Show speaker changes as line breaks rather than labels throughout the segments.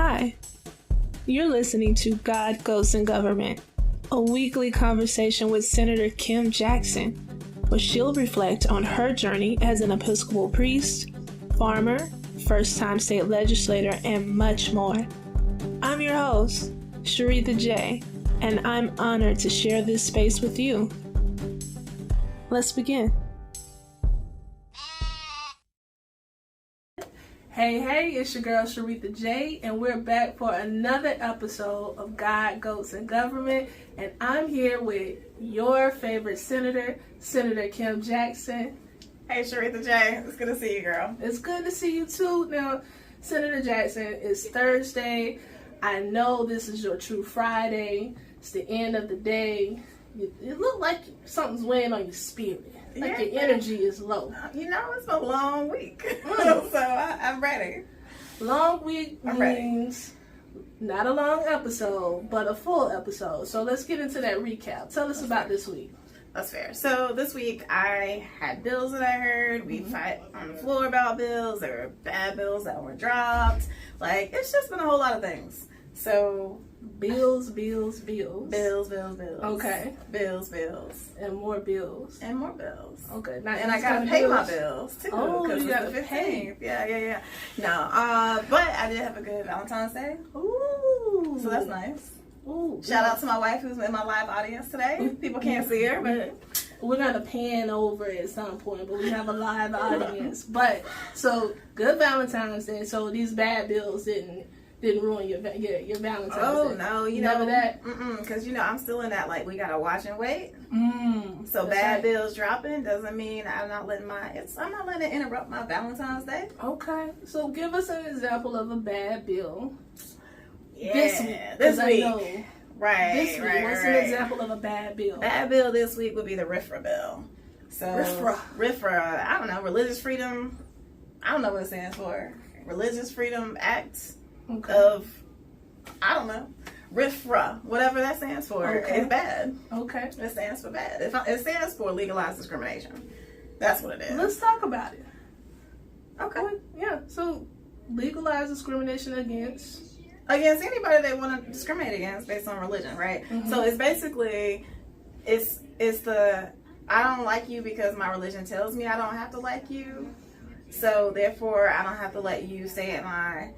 Hi, you're listening to God, Ghosts, and Government, a weekly conversation with Senator Kim Jackson, where she'll reflect on her journey as an Episcopal priest, farmer, first-time state legislator, and much more. I'm your host, Sharitha J., and I'm honored to share this space with you. Let's begin. Hey, it's your girl Sharitha J, and we're back for another episode of God, Goats, and Government, and I'm here with your favorite senator, Senator Kim Jackson.
Hey Sharitha J, it's good to see you, girl.
It's good to see you too. Now, Senator Jackson, it's Thursday. I know this is your True Friday. It's the end of the day. It look like something's weighing on your spirit. Like your energy is low.
You know, it's a long week. So I'm ready.
Long week means not a long episode, but a full episode. So let's get into that recap. Tell us about this week.
That's fair. So this week I had bills that I heard. We fight on the floor about bills. There were bad bills that were dropped. Like, it's just been a whole lot of things. So
Bills.
Bills.
Okay.
Bills.
And more bills. Okay.
Now, and I gotta pay my bills too.
Oh, you gotta
the 15th.
pay.
Yeah. No, but I did have a good Valentine's Day.
Ooh.
So that's nice.
Ooh.
Shout out to my wife who's in my live audience today. People can't see her, but
we're gonna pan over at some point, but we have a live audience. But so good Valentine's Day. So these bad bills didn't ruin your Valentine's Day.
Oh no, you know
that.
Because I'm still in that like we gotta watch and wait. So
That's
bad
right.
bills dropping doesn't mean I'm not letting it interrupt my Valentine's Day.
Okay, so give us an example of a bad bill.
Yeah,
This week.
Right.
This week, what's an example of a bad bill?
Bad bill this week would be the RFRA bill. So RFRA, I don't know, Religious Freedom. I don't know what it stands for. Religious Freedom Act.
Okay.
Of, I don't know, RFRA, whatever that stands for.
Okay.
It's bad.
Okay.
It stands for bad. It stands for legalized discrimination. That's what it is.
Let's talk about it.
Okay.
Yeah. So legalize discrimination against
anybody they want to discriminate against based on religion, right? So it's basically, it's the I don't like you because my religion tells me I don't have to like you. So therefore, I don't have to let you stay at my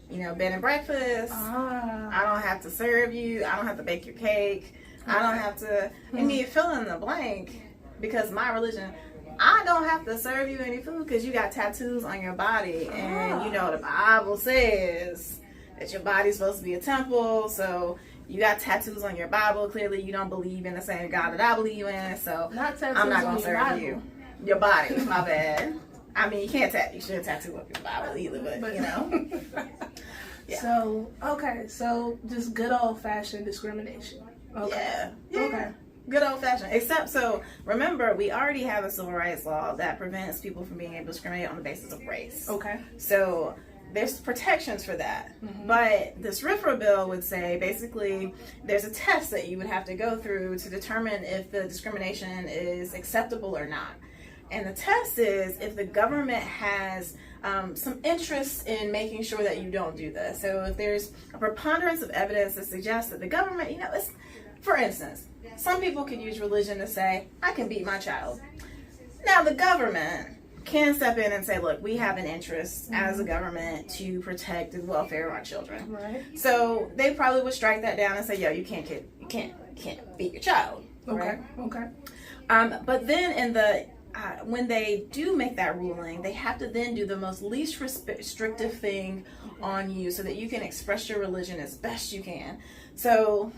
bed and breakfast. I don't have to serve you. I don't have to bake your cake. I don't have to, fill in the blank because my religion, I don't have to serve you any food because you got tattoos on your body. And the Bible says that your body's supposed to be a temple. So you got tattoos on your Bible. Clearly you don't believe in the same God that I believe in. So I'm not going to serve you. Your body, my bad. I mean, you shouldn't tattoo up your Bible either, but Yeah.
So just good old-fashioned discrimination. Okay.
Yeah.
Okay.
Good old-fashioned. Except, so, remember, we already have a civil rights law that prevents people from being able to discriminate on the basis of race.
Okay.
So, there's protections for that. But this RFRA bill would say, basically, there's a test that you would have to go through to determine if the discrimination is acceptable or not. And the test is if the government has some interest in making sure that you don't do this. So if there's a preponderance of evidence that suggests that the government, it's, for instance, some people could use religion to say, I can beat my child. Now the government can step in and say, look, we have an interest as a government to protect the welfare of our children.
Right.
So they probably would strike that down and say, yo, you can't beat your child.
Okay.
Right?
Okay.
But then when they do make that ruling, they have to then do the most least restrictive thing on you so that you can express your religion as best you can. So,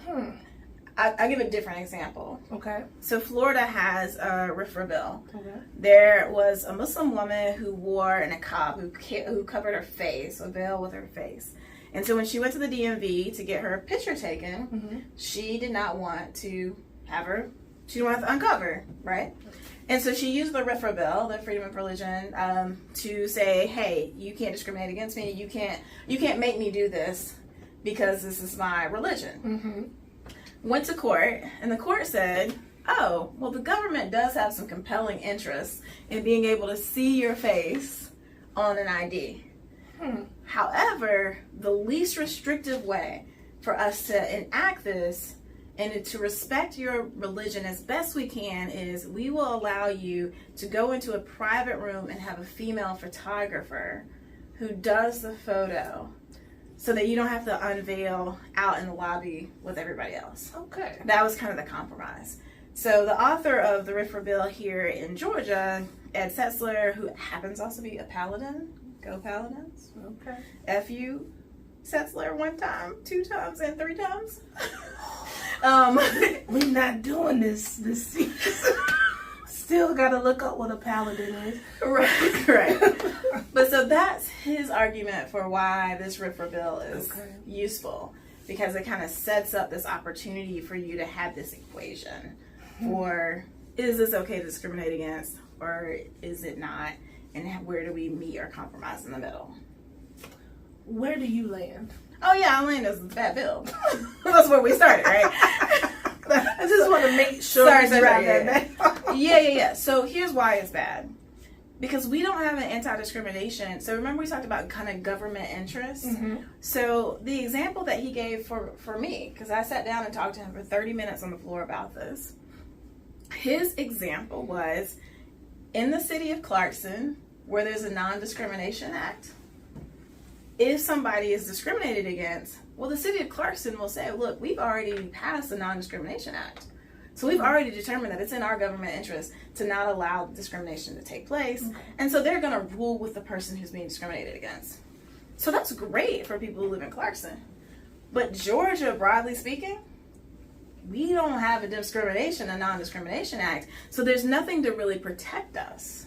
I'll give a different example.
Okay.
So, Florida has a RFRA bill.
Okay.
There was a Muslim woman who wore a niqab, who covered her face, a veil with her face. And so when she went to the DMV to get her picture taken, she did not want to she didn't want to uncover, right? And so she used the RFRA bill, the Freedom of Religion, to say, hey, you can't discriminate against me. You can't make me do this because this is my religion. Went to court, and the court said, oh, well, the government does have some compelling interest in being able to see your face on an ID. However, the least restrictive way for us to enact this and to respect your religion as best we can is we will allow you to go into a private room and have a female photographer who does the photo so that you don't have to unveil out in the lobby with everybody else.
Okay.
That was kind of the compromise. So the author of the RFRA bill here in Georgia, Ed Setzler, who happens also to be a Paladin, go Paladins.
Okay.
F.U. Setzler 1 time, 2 times, and 3 times.
We're not doing this season. Still gotta look up what a paladin is.
Right. But so that's his argument for why this RFRA bill is useful, because it kind of sets up this opportunity for you to have this equation for, is this okay to discriminate against or is it not, and where do we meet or compromise in the middle?
Where do you land?
Oh yeah, I land as a bad bill. That's where we started, right?
I just want to make sure.
Yeah. So here's why it's bad. Because we don't have an anti-discrimination. So remember we talked about kind of government interest? So the example that he gave for me, because I sat down and talked to him for 30 minutes on the floor about this. His example was in the city of Clarkston, where there's a non-discrimination act. If somebody is discriminated against, well, the city of Clarkston will say, look, we've already passed the non-discrimination act. So we've already determined that it's in our government interest to not allow discrimination to take place. And so they're going to rule with the person who's being discriminated against. So that's great for people who live in Clarkston. But Georgia, broadly speaking, we don't have a non-discrimination act. So there's nothing to really protect us.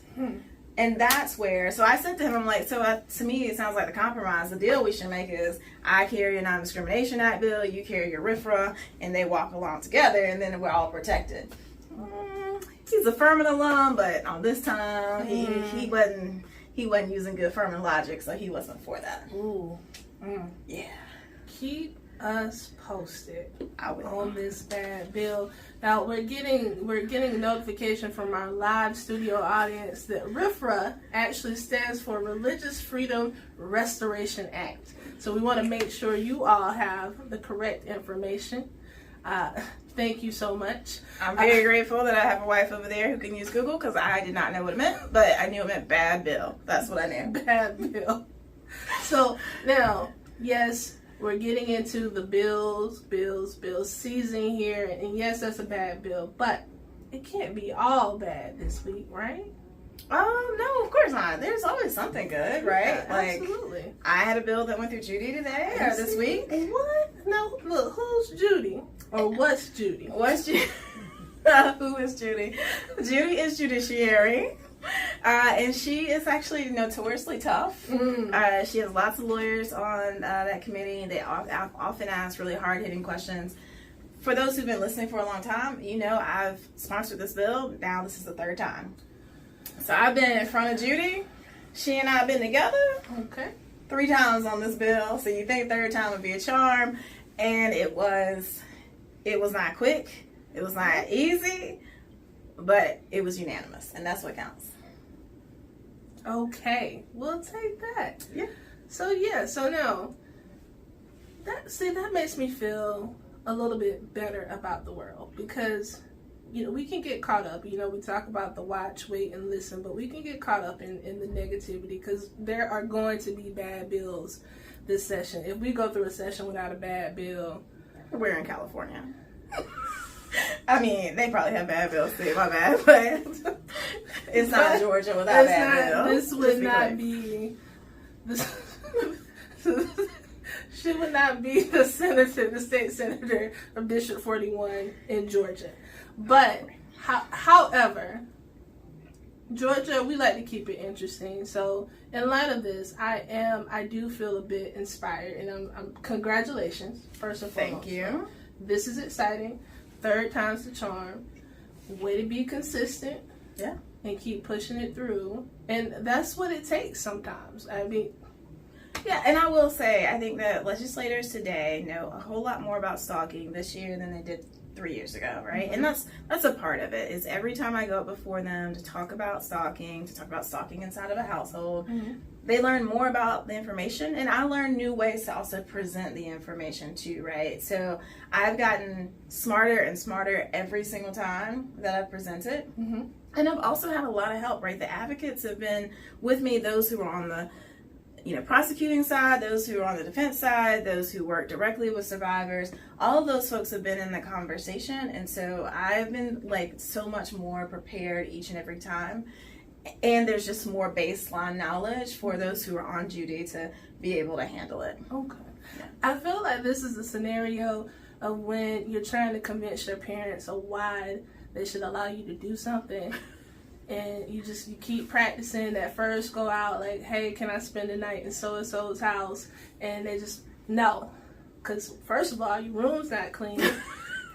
And that's where, so I said to him, I'm like, so to me, it sounds like the compromise. The deal we should make is I carry a non-discrimination act bill, you carry your RFRA, and they walk along together, and then we're all protected. He's a Furman alum, but on this time, he wasn't using good Furman logic, so he wasn't for that. Yeah.
Keep us posted
I will.
on this bad bill. Now we're getting notification from our live studio audience that RFRA actually stands for Religious Freedom Restoration Act. So we want to make sure you all have the correct information. Thank you so much.
I'm very grateful that I have a wife over there who can use Google, because I did not know what it meant, but I knew it meant bad bill. That's what I knew.
Bad bill. So now, yes, we're getting into the bills season here, and yes, that's a bad bill, but it can't be all bad this week, right?
No, of course not. There's always something good, right?
Yeah, absolutely.
Like, I had a bill that went through Judy today, or this week.
What? No, look, who's Judy? Or what's Judy?
What's Judy? Who is Judy? Judy is Judiciary. And she is actually notoriously tough. She has lots of lawyers on that committee. They often ask really hard-hitting questions. For those who've been listening for a long time, you know I've sponsored this bill. Now this is the 3rd time. So I've been in front of Judy. She and I have been together 3 times on this bill. So you think 3rd time would be a charm. And it was not quick. It was not easy. But it was unanimous. And that's what counts.
Okay, we'll take that.
Yeah.
So now, that makes me feel a little bit better about the world, because, you know, we can get caught up, you know, we talk about the watch, wait, and listen, but we can get caught up in the negativity, because there are going to be bad bills this session. If we go through a session without a bad bill.
We're in California. I mean, they probably have bad bills too, my bad, but it's not Georgia without bad bills.
This would not be, she would not be the state senator of District 41 in Georgia. But, however, Georgia, we like to keep it interesting. So, in light of this, I do feel a bit inspired, and I'm congratulations, first and foremost.
Thank you.
This is exciting. 3rd time's the charm. Way to be consistent.
Yeah.
And keep pushing it through. And that's what it takes sometimes. I mean,
yeah, and I will say, I think that legislators today know a whole lot more about stalking this year than they did 3 years ago, right? And that's a part of it, is every time I go up before them to talk about stalking inside of a household, they learn more about the information, and I learn new ways to also present the information too, right? So I've gotten smarter and smarter every single time that I've presented. And I've also had a lot of help, right? The advocates have been with me, those who are on the prosecuting side, those who are on the defense side, those who work directly with survivors. All of those folks have been in the conversation, and so I've been like so much more prepared each and every time. And there's just more baseline knowledge for those who are on duty to be able to handle it.
Okay. Yeah. I feel like this is a scenario of when you're trying to convince your parents of why they should allow you to do something. And you keep practicing that first go out, like, hey, can I spend the night in so-and-so's house? And they just, no. Because, first of all, your room's not clean.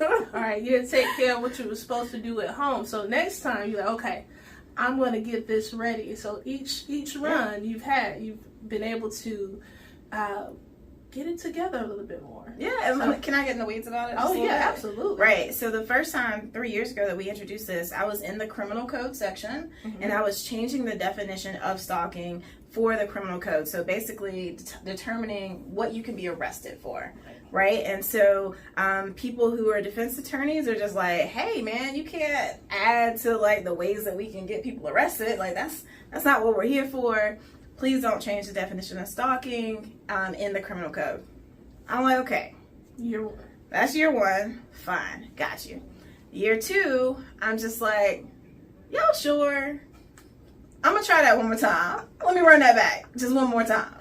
All right, you didn't take care of what you were supposed to do at home. So next time, you're like, okay, I'm going to get this ready. So each run you've been able to get it together a little bit more.
Yeah, so, can I get in the weeds about it?
Oh, yeah, absolutely.
Right, so the first time, 3 years ago, that we introduced this, I was in the criminal code section, and I was changing the definition of stalking for the criminal code. So basically determining what you can be arrested for, right? And so people who are defense attorneys are just like, hey, man, you can't add to like the ways that we can get people arrested. Like that's not what we're here for. Please don't change the definition of stalking in the criminal code. I'm like, okay.
Year 1.
That's year 1. Fine. Got you. Year 2, I'm just like, y'all sure? I'm going to try that one more time. Let me run that back. Just one more time.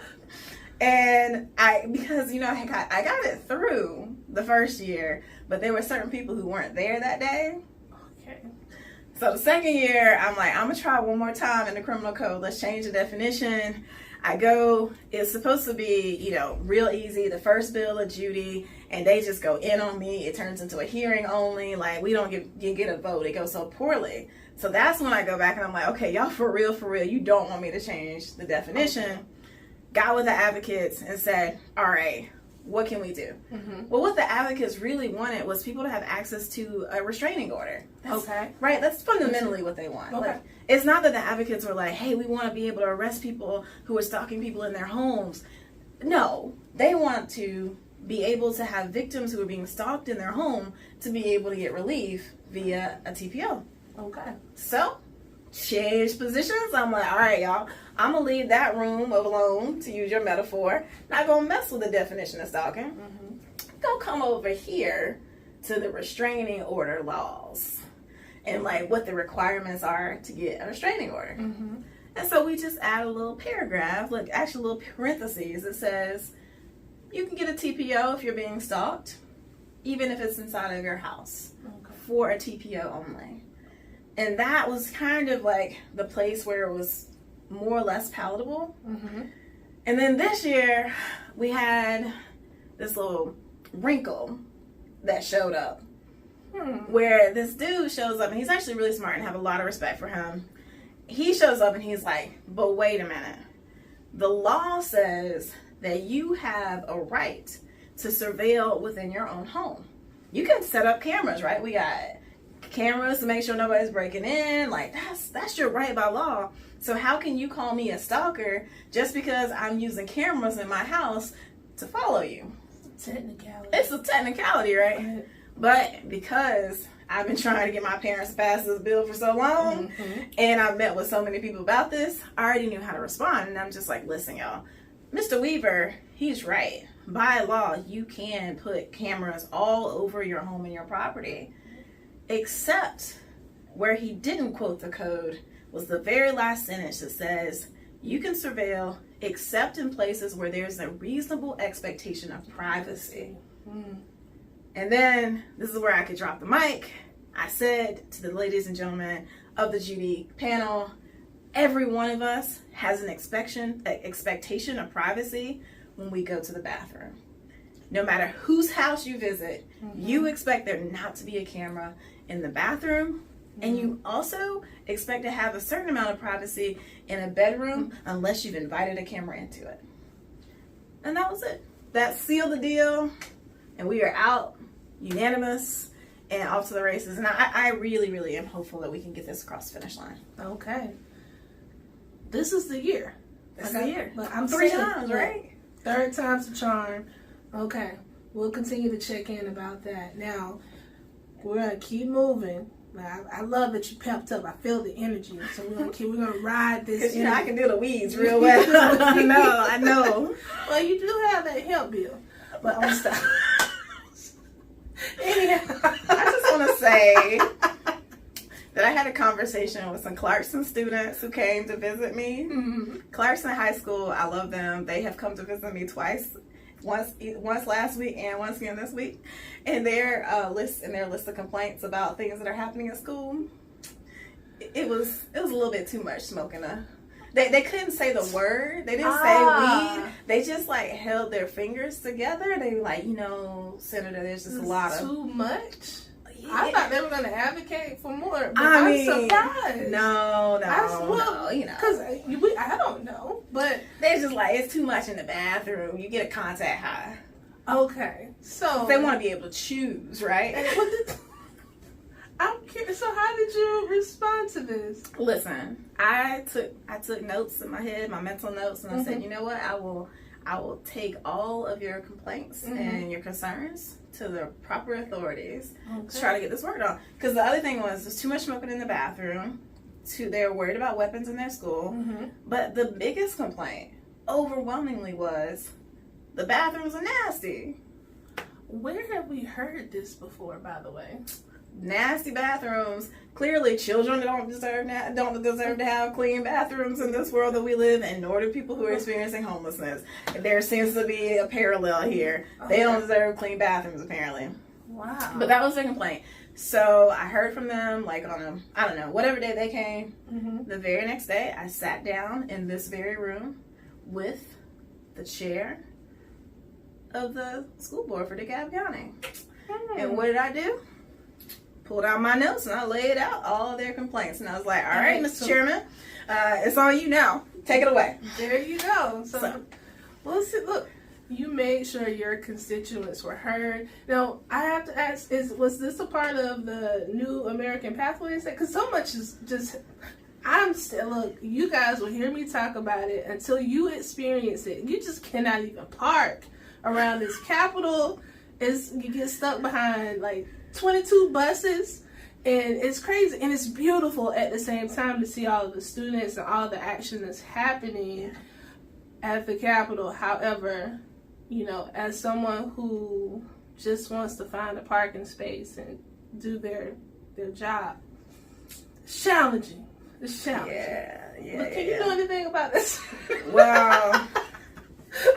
And because, I got it through the first year, but there were certain people who weren't there that day.
Okay.
So the second year, I'm like, I'm going to try one more time in the criminal code. Let's change the definition. I go, it's supposed to be, real easy. The first bill of duty, and they just go in on me. It turns into a hearing only. Like, we don't get a vote. It goes so poorly. So that's when I go back and I'm like, okay, y'all for real, you don't want me to change the definition. Got with the advocates and said, all right, what can we do? Well, what the advocates really wanted was people to have access to a restraining order. Right? That's fundamentally what they want.
Okay.
Like, it's not that the advocates were like, hey, we want to be able to arrest people who are stalking people in their homes. No, they want to be able to have victims who are being stalked in their home to be able to get relief via a TPO.
Okay.
So, change positions. I'm like, all right, y'all, I'm going to leave that room alone, to use your metaphor. Not going to mess with the definition of stalking. Go come over here to the restraining order laws and like what the requirements are to get a restraining order. And so we just add a little paragraph, like actually a little parentheses that says, you can get a TPO if you're being stalked, even if it's inside of your house, for a TPO only. And that was kind of like the place where it was more or less palatable. And then this year, we had this little wrinkle that showed up, where this dude shows up, and he's actually really smart and have a lot of respect for him. He shows up and he's like, but wait a minute. The law says that you have a right to surveil within your own home. You can set up cameras, right? We got cameras to make sure nobody's breaking in. Like, that's your right by law. So how can you call me a stalker just because I'm using cameras in my house to follow you?
Technicality.
It's a technicality, right? But because I've been trying to get my parents to pass this bill for so long, and I've met with so many people about this, I already knew how to respond. And I'm just like, listen, y'all, Mr. Weaver, he's right. By law, you can put cameras all over your home and your property, except where he didn't quote the code was the very last sentence that says, you can surveil except in places where there's a reasonable expectation of privacy. And then, this is where I could drop the mic. I said to the ladies and gentlemen of the Judy panel, every one of us has an expectation of privacy when we go to the bathroom. No matter whose house you visit, you expect there not to be a camera in the bathroom. And you also expect to have a certain amount of privacy in a bedroom unless you've invited a camera into it. And that was it. That sealed the deal. And we are out, unanimous. and off to the races. And I really, really am hopeful that we can get this across the finish line.
Okay. This is the year.
This is the year.
But I'm
3 times, right?
Third time's the charm. Okay. We'll continue to check in about that. Now, we're going to keep moving. I love that you pepped up. I feel the energy. So we're gonna ride this.
Because I can do the weeds real well. I know.
Well, you do have that hemp bill. But I'm stop. Anyhow,
I just want to say that I had a conversation with some Clarkston students who came to visit me.
Mm-hmm.
Clarkston High School, I love them. They have come to visit me twice. Once last week and once again this week, and their list of complaints about things that are happening at school, it was a little bit too much smoking. They couldn't say the word. They didn't say weed. They just like held their fingers together. They were like, Senator, there's just a lot of
too much. Yeah. I thought they were going to advocate for more, but
I'm
surprised.
No,
because I don't know, but
they're just like, it's too much in the bathroom. You get a contact high.
Okay, so
they want to be able to choose, right?
I'm curious. So how did you respond to this?
Listen, I took notes in my head, my mental notes, and I said, you know what? I will take all of your complaints and your concerns to the proper authorities to try to get this worked on. Because the other thing was, there's too much smoking in the bathroom. They're worried about weapons in their school. But the biggest complaint, overwhelmingly, was the bathrooms are nasty.
Where have we heard this before, by the way?
Nasty bathrooms. Clearly, children don't deserve to have clean bathrooms in this world that we live in, nor do people who are experiencing homelessness. There seems to be a parallel here. They don't deserve clean bathrooms, apparently.
Wow.
But that was their complaint. So I heard from them, like on whatever day they came. The very next day, I sat down in this very room with the chair of the school board for DeKalb County. And what did I do? Pulled out my notes and I laid out all of their complaints. And I was like, all right, Mr. Chairman, it's on you now. Take it away.
There you go. So well, see, look, you made sure your constituents were heard. Now, I have to ask, was this a part of the New American Pathways? Because so much is just, look, you guys will hear me talk about it until you experience it. You just cannot even park around this Capitol. You get stuck behind like 22 buses, and it's crazy, and it's beautiful at the same time to see all of the students and all the action that's happening at the Capitol. However, as someone who just wants to find a parking space and do their job, it's challenging.
Yeah.
But can you do anything about this?
Well,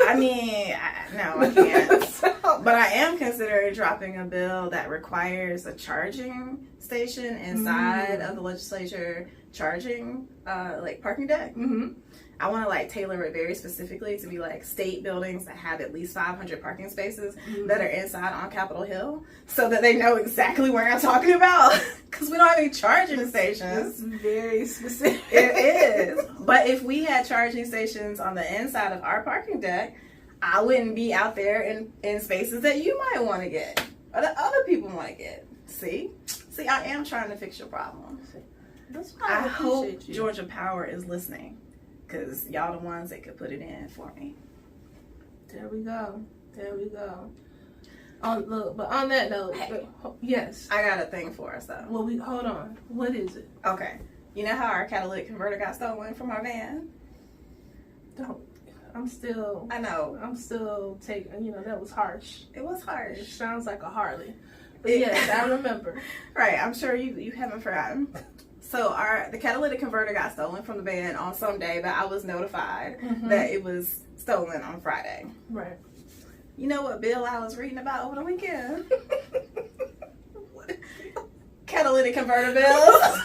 I mean, no, I can't. But I am considering dropping a bill that requires a charging station inside of the legislature charging, parking deck. I want to tailor it very specifically to be state buildings that have at least 500 parking spaces that are inside on Capitol Hill, so that they know exactly where I'm talking about. Because we don't have any charging stations.
It's very specific.
It is. But if we had charging stations on the inside of our parking deck, I wouldn't be out there in spaces that you might want to get, or that other people want to get. See, I am trying to fix your problem.
That's why
I hope Georgia Power is listening, because y'all the ones that could put it in for me.
There we go. But on that note, yes.
I got a thing for us, though.
Well, hold on. What is it?
Okay. You know how our catalytic converter got stolen from our van?
I'm still taking, that was harsh.
It was harsh.
It sounds like a Harley. But yes, I remember.
Right, I'm sure you haven't forgotten. So the catalytic converter got stolen from the van on some day, but I was notified that it was stolen on Friday.
Right.
You know what bill I was reading about over the weekend? Catalytic converter bills.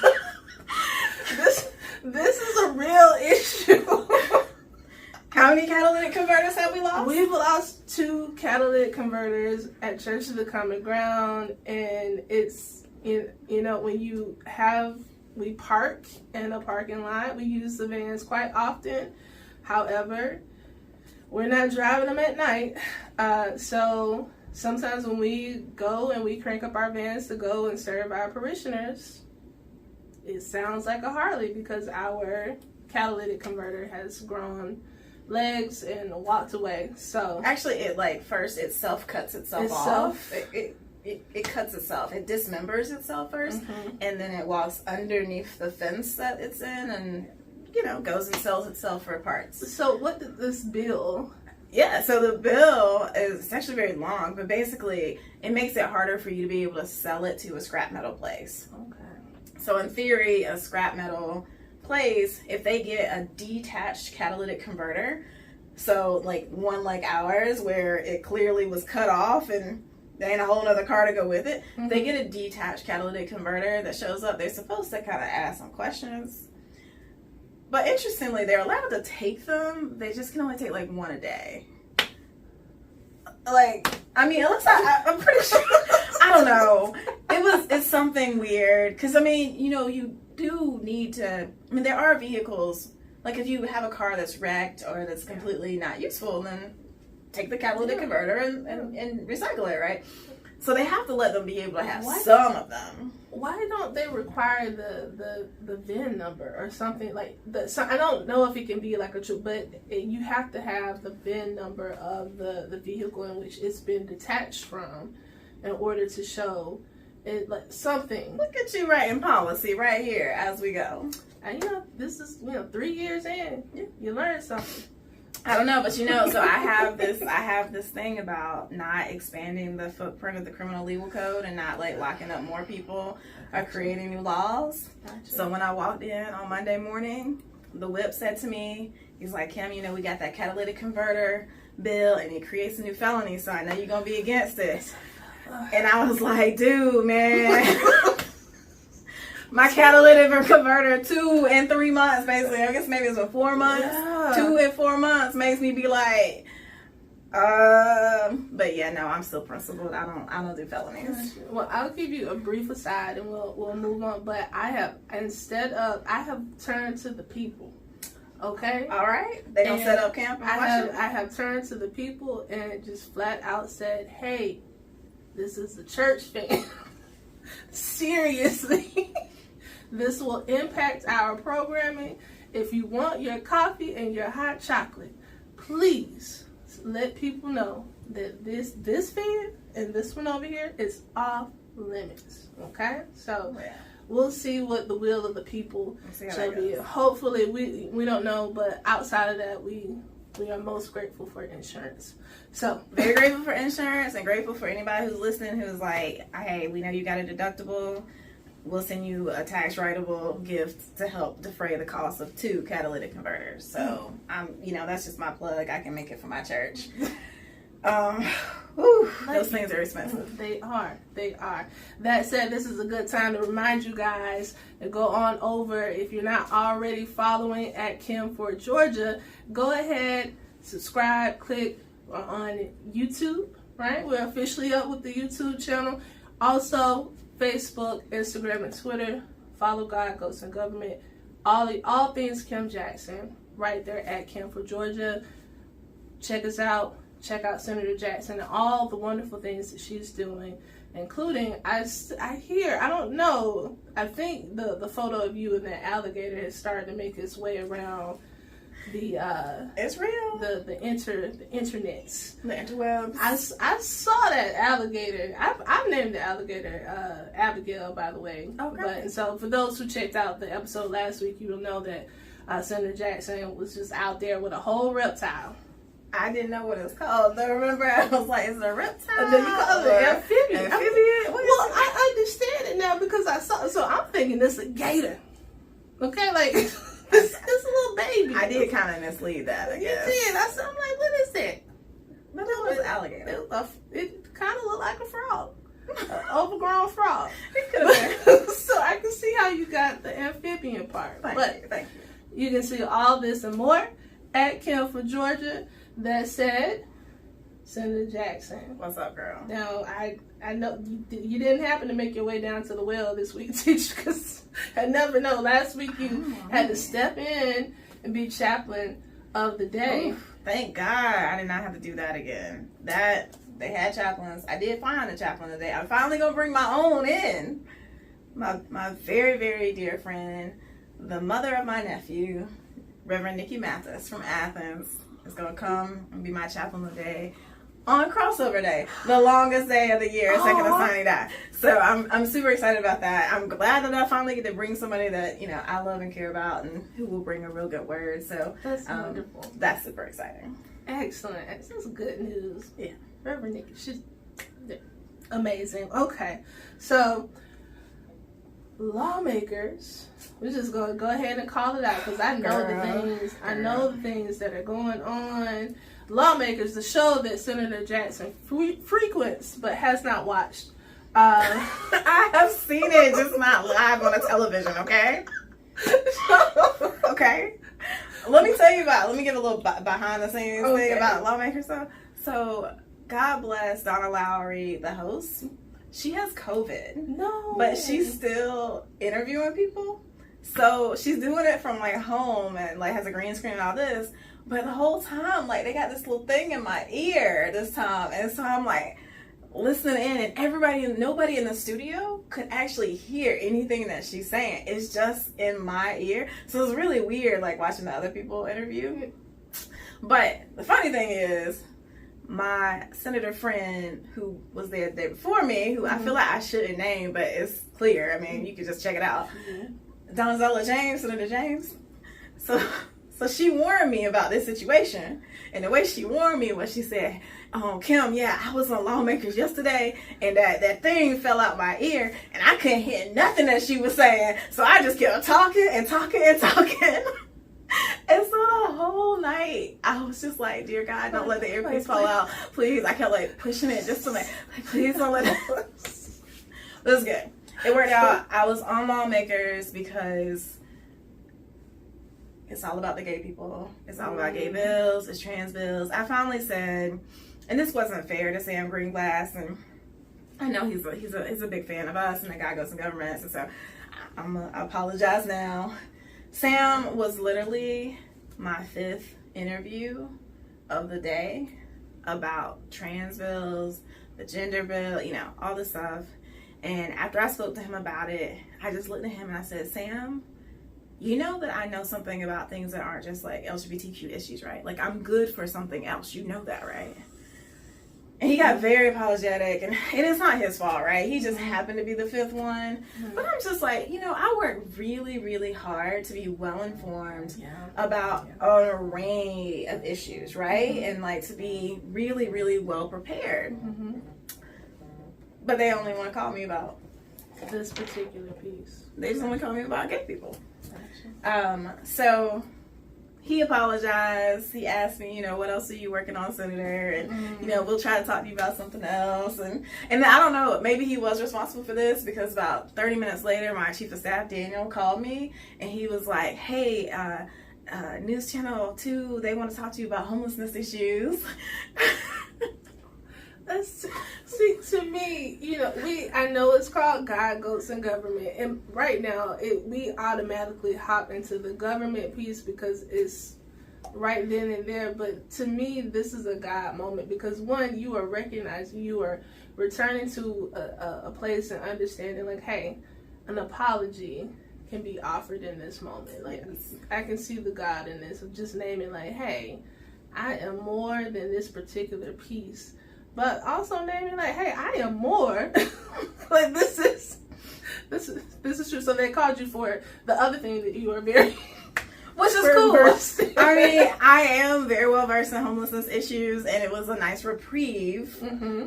This is a real issue.
How many catalytic converters have we lost?
We've lost 2 catalytic converters at Church of the Common Ground, and it's when we park in a parking lot, we use the vans quite often. However, we're not driving them at night, so sometimes when we go and we crank up our vans to go and serve our parishioners, it sounds like a Harley because our catalytic converter has grown legs and walked away. So
actually, it self cuts itself off. It cuts itself. It dismembers itself first, and then it walks underneath the fence that it's in, and goes and sells itself for parts.
So what did this bill?
Yeah, so the bill is actually very long, but basically it makes it harder for you to be able to sell it to a scrap metal place.
Okay.
So in theory, a scrap metal place, if they get a detached catalytic converter, so one like ours where it clearly was cut off and there ain't a whole other car to go with it, they get a detached catalytic converter that shows up. They're supposed to kind of ask some questions. But interestingly, they're allowed to take them. They just can only take one a day. Unless I'm pretty sure. I don't know. It's something weird. Because, you do need to. There are vehicles. If you have a car that's wrecked or that's completely not useful, then take the catalytic converter and recycle it, right? So they have to let them be able to have some of them.
Why don't they require the VIN number or something I don't know if it can be but you have to have the VIN number of the vehicle in which it's been detached from in order to show it something.
Look at you writing policy right here as we go.
And this is 3 years in. You learn something.
I don't know, but so I have this thing about not expanding the footprint of the criminal legal code and not locking up more people or creating new laws.
Gotcha.
So when I walked in on Monday morning, the whip said to me, he's like, Kim, we got that catalytic converter bill and it creates a new felony, so I know you're going to be against it. And I was like, dude, man. My catalytic converter 2 and 3 months, basically. I guess maybe it's 4 months. Yeah. 2 and 4 months makes me be like, but yeah, no, I'm still principled. I don't do felonies.
Well, I'll give you a brief aside and we'll move on. But I have turned to the people. Okay.
All right. They don't set up camp.
I have turned to the people and just flat out said, hey, this is the church fan. Seriously. This will impact our programming. If you want your coffee and your hot chocolate, please let people know that this fan and this one over here is off limits. Okay? So we'll see what the will of the people shall be. Hopefully, we don't know, but outside of that, we are most grateful for insurance. So
very grateful for insurance and grateful for anybody who's listening who's like, hey, we know you got a deductible. We'll send you a tax writable gift to help defray the cost of 2 catalytic converters. So that's just my plug. I can make it for my church. Those things are expensive.
They are. That said, this is a good time to remind you guys to go on over. If you're not already following at Kim for Georgia, go ahead, subscribe, click on YouTube. Right, we're officially up with the YouTube channel. Also, Facebook, Instagram, and Twitter. Follow God, Ghosts, and Government. All things Kim Jackson. Right there at Kim for Georgia. Check us out. Check out Senator Jackson and all the wonderful things that she's doing, including I don't know. I think the photo of you and that alligator has started to make its way around the
it's real.
The internets.
The interwebs.
I saw that alligator. I've named the alligator Abigail, by the way.
Okay.
But so for those who checked out the episode last week, you will know that Senator Jackson was just out there with a whole reptile.
I didn't know what it was called. I remember I was like, is it a reptile?
And then you call it amphibian.
Amphibian?
Well, I understand it now because I saw. So I'm thinking it's a gator. Okay, it's a little baby.
I did kind of mislead that, I guess.
You did. I'm like, what is that?
But it was alligator.
It kind of looked like a frog. An overgrown frog.
It could have been.
So I can see how you got the amphibian part.
Thank you.
You can see all this and more at Kim for Georgia. That said, Senator Jackson.
What's up, girl?
Now, I know you didn't happen to make your way down to the well this week, did you? Because I never know. Last week you had to step in and be chaplain of the day.
Oof, thank God I did not have to do that again. That They had chaplains. I did find a chaplain today. I'm finally gonna bring my own in. My very, very dear friend, the mother of my nephew, Reverend Nikki Mathis from Athens, is gonna come and be my chaplain today on crossover day, the longest day of the year, second to signing day. So I'm super excited about that. I'm glad that I finally get to bring somebody that, you know, I love and care about and who will bring a real good word. So
that's wonderful.
That's super exciting.
Excellent. That's good news.
Yeah.
Reverend Nikki, she's amazing. Okay. So lawmakers, we're just gonna go ahead and call it out because I know I know the things that are going on. Lawmakers, the show that Senator Jackson frequents but has not watched.
I have seen it, just not live on a television. Okay. Okay. Let me give a little behind the scenes thing about lawmakers. So God bless Donna Lowry, the host. She has COVID.
No.
But she's still interviewing people. So she's doing it from like home and like has a green screen and all this. But the whole time, like, they got this little thing in my ear this time. And so I'm like listening in, and nobody in the studio could actually hear anything that she's saying. It's just in my ear. So it's really weird, like, watching the other people interview. But the funny thing is, my senator friend who was there the day before me, who I feel like I shouldn't name, but it's clear. I mean, you can just check it out. Donzella James, Senator James. So she warned me about this situation. And the way she warned me was she said, Kim, yeah, I was on Lawmakers yesterday and that thing fell out my ear and I couldn't hear nothing that she was saying. So I just kept talking and talking and talking. And so the whole night, I was just like, dear God, don't let the earpiece fall out. Please. I kept like pushing it just to like please don't let it. It was good. It worked out. I was on Lawmakers because it's all about the gay people. It's all about gay bills. It's trans bills. I finally said, and this wasn't fair to Sam Greenglass, and I know he's a big fan of us and the guy goes in government, and so I apologize now. Sam was literally my 5th interview of the day about trans bills, the gender bill, you know, all this stuff. And after I spoke to him about it, I just looked at him and I said, Sam, you know that I know something about things that aren't just like LGBTQ issues, right? Like, I'm good for something else. You know that, right? And he got very apologetic, and it's not his fault, right? He just happened to be the 5th one. But I'm just like, you know, I worked really, really hard to be well-informed about an array of issues, right? And like to be really, really well-prepared. But they only want to call me about
this particular piece.
They just want to call me about gay people. So he apologized. He asked me, you know, what else are you working on, Senator? And, you know, we'll try to talk to you about something else. And I don't know, maybe he was responsible for this because about 30 minutes later, my chief of staff, Daniel, called me and he was like, hey, News Channel 2, they want to talk to you about homelessness issues.
See, to me, you know, I know it's called God, Goats, and Government, and right now we automatically hop into the government piece because it's right then and there. But to me, this is a God moment because one, you are recognizing, you are returning to a place and understanding, like, hey, an apology can be offered in this moment. Like, I can see the God in this of just naming, like, hey, I am more than this particular piece. But also naming, like, hey, I am more. Like, this is true. So they called you for the other thing that you are very,
which is cool. I mean, I am very well versed in homelessness issues, and it was a nice reprieve.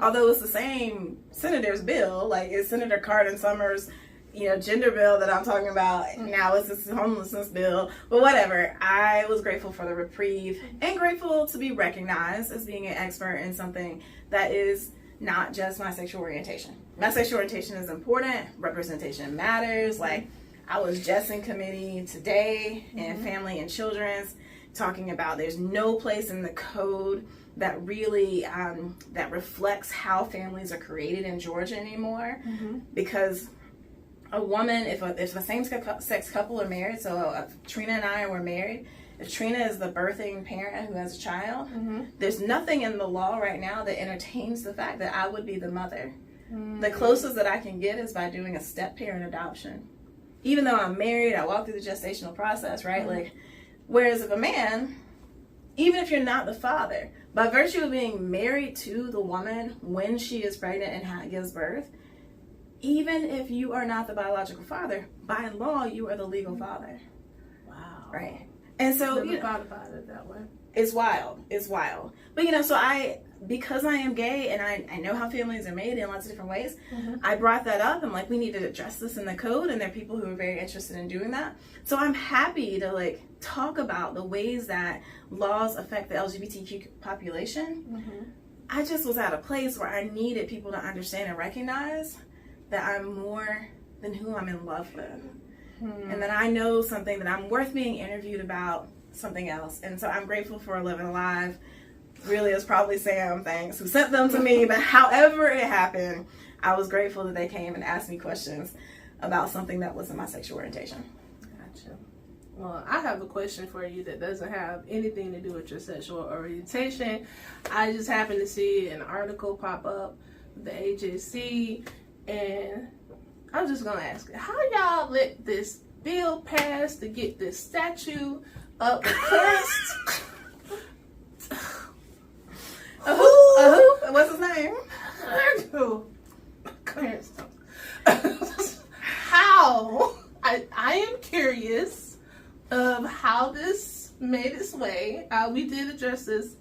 Although it's the same senator's bill, like it's Senator Cardin Summers, you know, gender bill that I'm talking about. Now it's this homelessness bill, but whatever. I was grateful for the reprieve and grateful to be recognized as being an expert in something that is not just my sexual orientation. My sexual orientation is important. Representation matters. Like, I was just in committee today in Family and Children's talking about there's no place in the code that really that reflects how families are created in Georgia anymore, because a woman, if a same-sex couple are married, so Trina and I were married, if Trina is the birthing parent who has a child, there's nothing in the law right now that entertains the fact that I would be the mother. The closest that I can get is by doing a step-parent adoption. Even though I'm married, I walk through the gestational process, right? Like, whereas if a man, even if you're not the father, by virtue of being married to the woman when she is pregnant and gives birth, even if you are not the biological father, by law, you are the legal father.
Wow.
Right. And so,
Never thought about it that way.
It's wild. It's wild. But, because I am gay and I know how families are made in lots of different ways, I brought that up. I'm like, we need to address this in the code, and there are people who are very interested in doing that. So I'm happy to talk about the ways that laws affect the LGBTQ population. I just was at a place where I needed people to understand and recognize that I'm more than who I'm in love with. And that I know something that I'm worth being interviewed about, something else. And so I'm grateful for Living Alive. Really, it's probably Sam, thanks, who sent them to me. But however it happened, I was grateful that they came and asked me questions about something that wasn't my sexual orientation.
Gotcha. Well, I have a question for you that doesn't have anything to do with your sexual orientation. I just happened to see an article pop up, the AJC, and I'm just going to ask, how y'all let this bill pass to get this statue up the crust?
Who? What's his name?
Clarence Thomas. How? I am curious of how this made its way. We did address this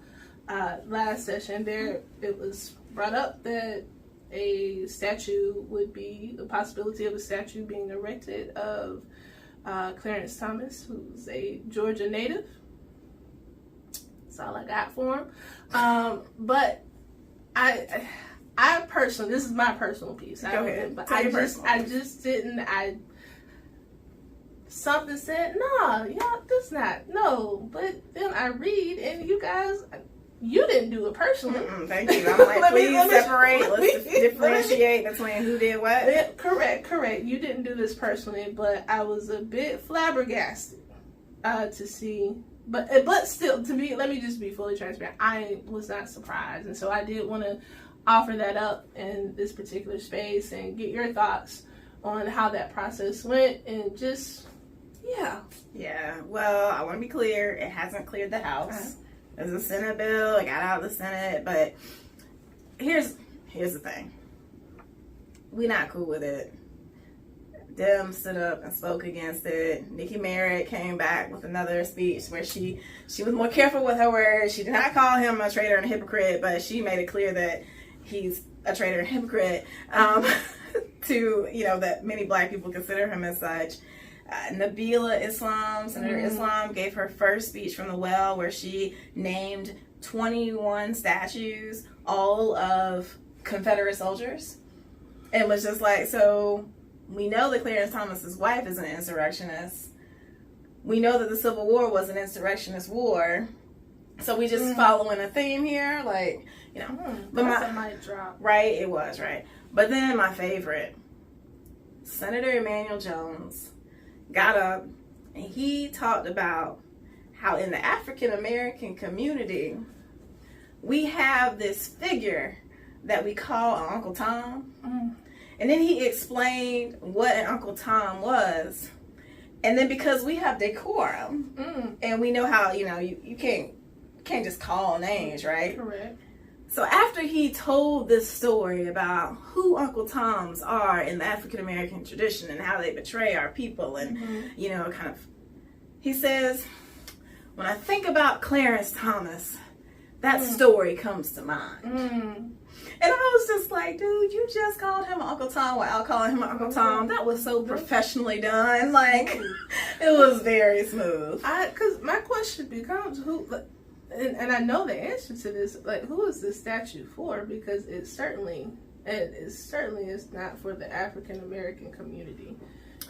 last session. It was brought up that a statue would be the possibility of a statue being erected of Clarence Thomas, who's a Georgia native. That's all I got for him. But I personally, this is my personal piece.
Go ahead.
But I just didn't. Something said, no, yeah, that's not, no. But then I read, and you guys, you didn't do it personally.
Thank you. I'm like, please separate. Let's differentiate between who did what.
Correct. You didn't do this personally, but I was a bit flabbergasted to see. But still, to me, let me just be fully transparent. I was not surprised, and so I did want to offer that up in this particular space and get your thoughts on how that process went, and just
Yeah. Well, I want to be clear. It hasn't cleared the House. There's a Senate bill. It got out of the Senate, but here's the thing. We not cool with it. Dem stood up and spoke against it. Nikki Merritt came back with another speech where she was more careful with her words. She did not call him a traitor and a hypocrite, but she made it clear that he's a traitor and hypocrite to, that many black people consider him as such. Nabila Islam, Senator Islam, gave her first speech from the well where she named 21 statues, all of Confederate soldiers. And was just like, so we know that Clarence Thomas's wife is an insurrectionist. We know that the Civil War was an insurrectionist war. So we just following a theme here, but
that's a mic drop.
Right, it was, right. But then my favorite, Senator Emanuel Jones, got up and he talked about how in the African American community we have this figure that we call an Uncle Tom. And then he explained what an Uncle Tom was. And then because we have decorum and we know how, you can't just call names, right?
Correct.
So after he told this story about who Uncle Toms are in the African American tradition and how they betray our people and, he says, when I think about Clarence Thomas, that story comes to mind. And I was just like, dude, you just called him Uncle Tom without calling him Uncle Tom. That was so professionally done. It was very smooth.
Because my question becomes, who... And I know the answer to this. Who is this statue for? Because it certainly is not for the African American community.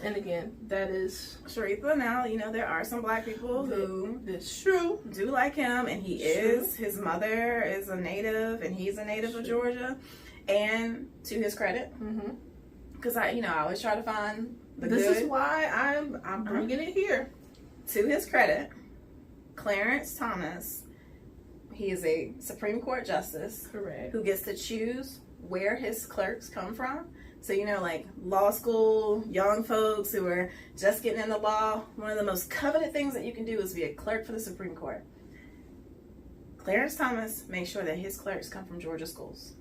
And again, that is
Sharitha. Now there are some black people who
it's true
do like him, and he is. His mother is a native, and he's a native of Georgia. And to his credit, because I always try to find the good.
This is why I'm bringing it here.
To his credit, Clarence Thomas, he is a Supreme Court justice.
Correct.
Who gets to choose where his clerks come from. So, like law school, young folks who are just getting into law, one of the most coveted things that you can do is be a clerk for the Supreme Court. Clarence Thomas makes sure that his clerks come from Georgia schools.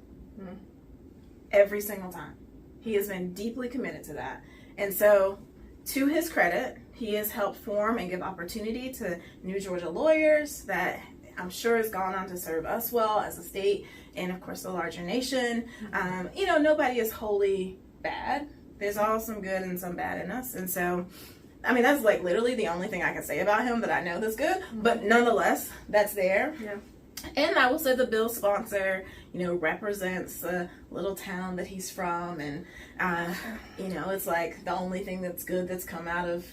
Every single time. He has been deeply committed to that. And so, to his credit, he has helped form and give opportunity to new Georgia lawyers that I'm sure has gone on to serve us well as a state and, of course, the larger nation. Nobody is wholly bad. There's all some good and some bad in us. And so, that's like literally the only thing I can say about him that I know that's good. But nonetheless, that's there.
Yeah.
And I will say the bill sponsor, represents the little town that he's from. And, it's like the only thing that's good that's come out of,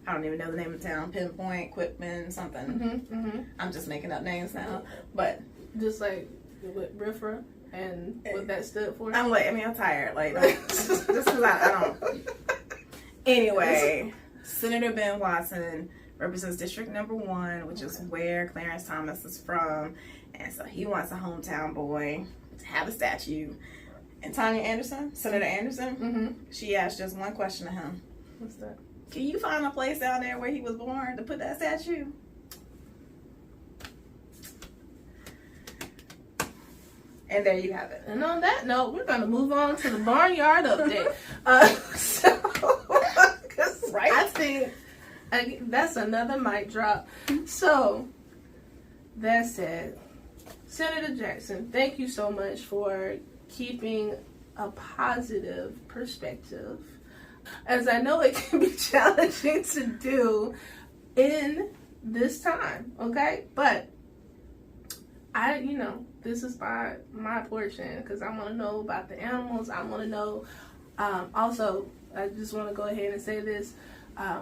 I don't even know the name of the town, Pinpoint, Quitman, something. I'm just making up names now. But
just like with RIFRA and what that stood for.
I'm tired. Just because I don't. Anyway, Senator Ben Watson represents District Number 1, which is where Clarence Thomas is from. And so he wants a hometown boy to have a statue. And Tanya Anderson, Senator Anderson, she asked just one question to him.
What's that?
Can you find a place down there where he was born to put that statue? And there you have it.
And on that note, we're going to move on to the barnyard update.
Right?
I think that's another mic drop. So, that said, Senator Jackson, thank you so much for keeping a positive perspective, as I know it can be challenging to do in this time, okay? But this is my portion, because I want to know about the animals. I want to know, also, I just want to go ahead and say this.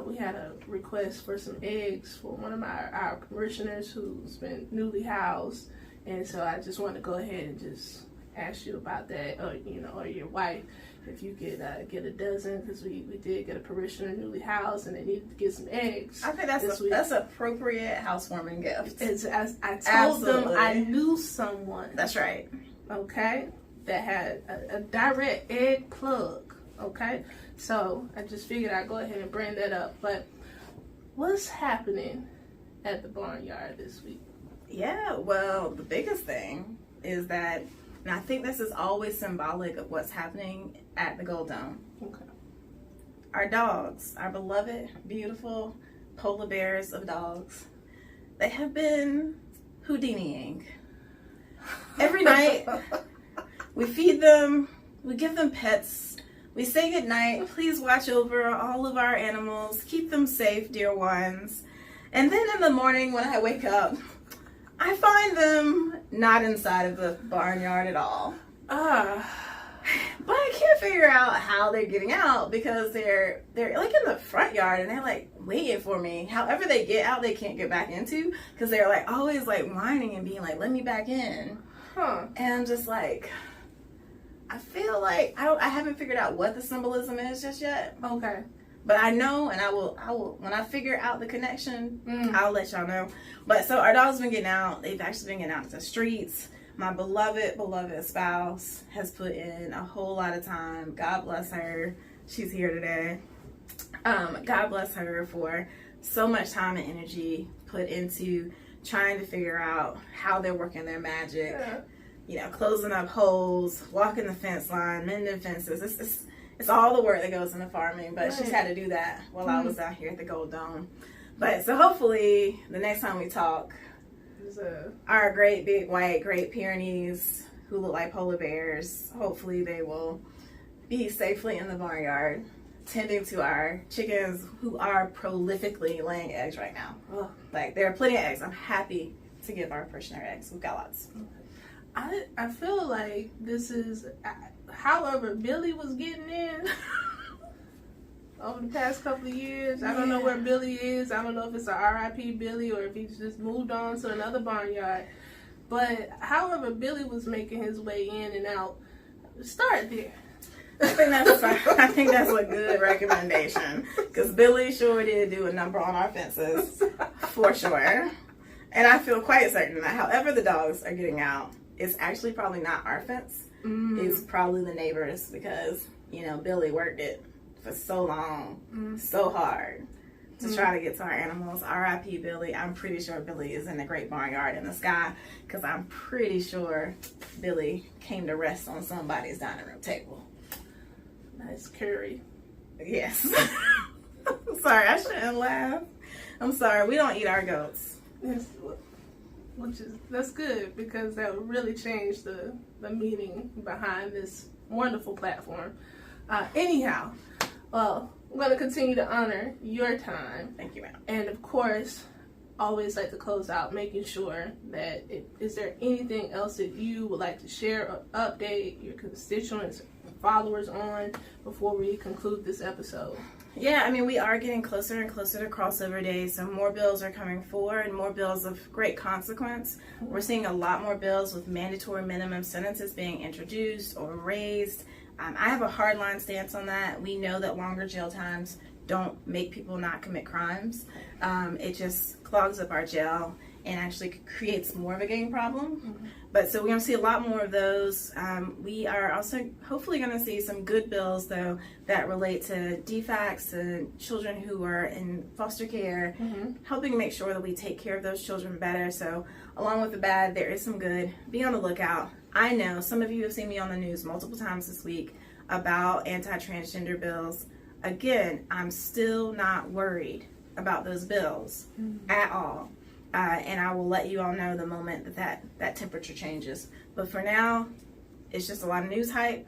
We had a request for some eggs for one of our parishioners who's been newly housed. And so I just want to go ahead and just ask you about that, or your wife, if you could get a dozen, because we did get a parishioner newly housed and they needed to get some eggs.
I think that's appropriate housewarming gift.
I told them I knew someone.
That's right.
Okay, that had a direct egg plug. Okay, so I just figured I'd go ahead and bring that up. But what's happening at the barnyard this week?
Yeah, well, the biggest thing is that, and I think this is always symbolic of what's happening at the Gold Dome.
Okay.
Our dogs, our beloved, beautiful polar bears of dogs, they have been Houdiniing. Every night, we feed them, we give them pets, we say goodnight, please watch over all of our animals, keep them safe, dear ones. And then in the morning when I wake up, I find them not inside of the barnyard at all. But I can't figure out how they're getting out, because they're like in the front yard and they're like waiting for me. However they get out, they can't get back into, because they're like always like whining and being like, let me back in. And I'm just like, I feel like I haven't figured out what the symbolism is just yet.
Okay.
But I know, and I will when I figure out the connection, I'll let y'all know. But so our dog's been getting out. They've actually been getting out to the streets. My beloved spouse has put in a whole lot of time. God bless her. She's here today. God bless her for so much time and energy put into trying to figure out how they're working their magic. Closing up holes, walking the fence line, mending fences. It's all the work that goes into farming, but she's had to do that while I was out here at the Gold Dome. But so hopefully the next time we talk, our great big white Great Pyrenees who look like polar bears, hopefully they will be safely in the barnyard tending to our chickens who are prolifically laying eggs right now. Like, there are plenty of eggs. I'm happy to give our parishioner eggs. We've got lots.
I feel like this is, however Billy was getting in over the past couple of years. I don't know where Billy is. I don't know if it's a R.I.P. Billy or if he's just moved on to another barnyard. But however Billy was making his way in and out, start there.
I think that's a good recommendation, because Billy sure did do a number on our fences, for sure. And I feel quite certain that however the dogs are getting out, it's actually probably not our fence. It's probably the neighbors because, you know, Billy worked it for so long, so hard to try to get to our animals. R.I.P. Billy. I'm pretty sure Billy is in the great barnyard in the sky because I'm pretty sure Billy came to rest on somebody's dining room table.
Nice curry.
Yes. I'm sorry, I shouldn't laugh. I'm sorry, we don't eat our goats.
Yes, that's good because that would really change the meaning behind this wonderful platform. Anyhow, well, I'm going to continue to honor your time.
Thank you, ma'am.
And of course, always like to close out making sure that is there anything else that you would like to share or update your constituents and followers on before we conclude this episode?
Yeah, I mean, we are getting closer and closer to crossover days, so more bills are coming forward and more bills of great consequence. We're seeing a lot more bills with mandatory minimum sentences being introduced or raised. I have a hardline stance on that. We know that longer jail times don't make people not commit crimes. It just clogs up our jail and actually creates more of a gang problem. But so we're going to see a lot more of those. We are also hopefully going to see some good bills, though, that relate to DFACs, to children who are in foster care, helping make sure that we take care of those children better. So along with the bad, there is some good. Be on the lookout. I know some of you have seen me on the news multiple times this week about anti-transgender bills. Again, I'm still not worried about those bills at all. And I will let you all know the moment that temperature changes. But for now, it's just a lot of news hype.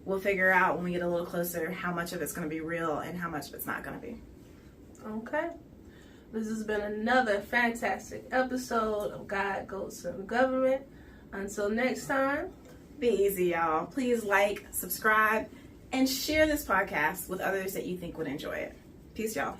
We'll figure out when we get a little closer how much of it's going to be real and how much of it's not going to be.
Okay. This has been another fantastic episode of God Goes to Government. Until next time,
be easy, y'all. Please like, subscribe, and share this podcast with others that you think would enjoy it. Peace, y'all.